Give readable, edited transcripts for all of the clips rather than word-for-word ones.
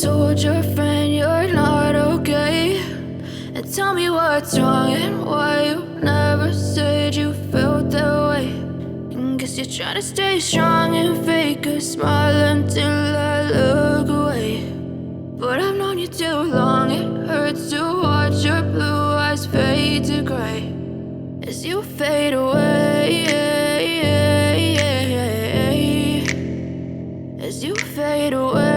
told your friend you're not okay, and tell me what's wrong and why you never said you felt that way. And guess you're trying to stay strong and fake a smile until I look away. But I've known you too long, it hurts to watch your blue eyes fade to gray as you fade away, as you fade away.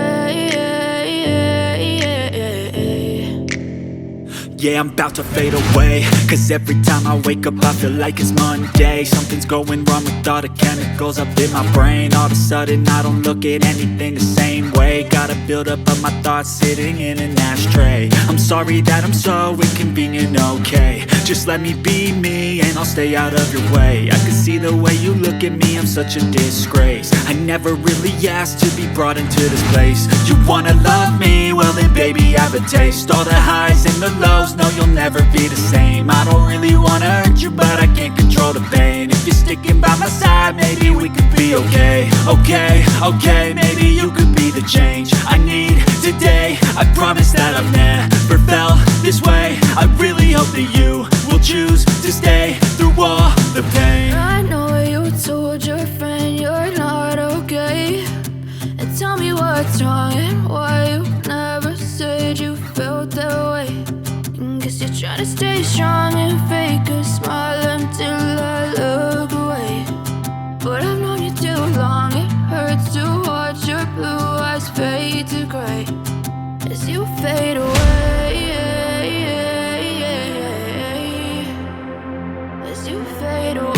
Yeah, I'm about to fade away, cause every time I wake up I feel like it's Monday. Something's going wrong with all the chemicals up in my brain. All of a sudden I don't look at anything the same way. Gotta build up of my thoughts sitting in an ashtray. I'm sorry that I'm so inconvenient, okay. Just let me be me and I'll stay out of your way. I can see the way you look at me, I'm such a disgrace. I never really asked to be brought into this place. You wanna love me? Well then baby I have a taste. All the highs and the lows, no you'll never be the same. I don't really wanna hurt you but I can't control the pain. If you're sticking by my side maybe we could be okay. Okay, maybe you could be the change I need today. I promise that I've never felt this way. I really hope that you will choose to stay through all the pain. I know you told your friend you're not okay, and tell me what's wrong and why you never said you felt that way. And guess you're trying to stay strong and fake a smile until I look away. But I've known you too long, it hurts to watch your blue eyes fade to gray as you fade away, as you fade away,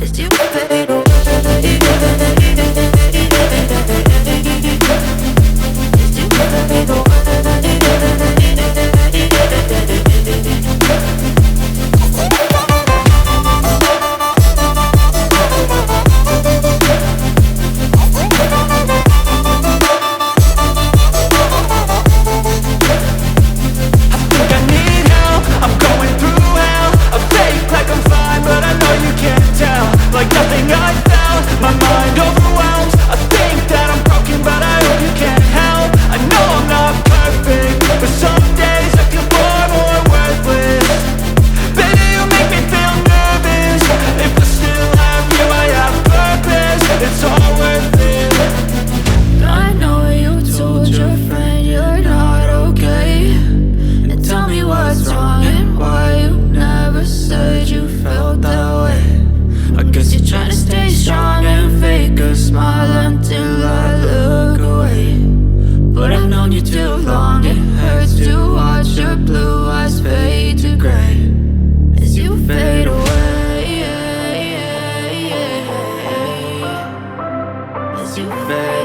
as you fade away. You fade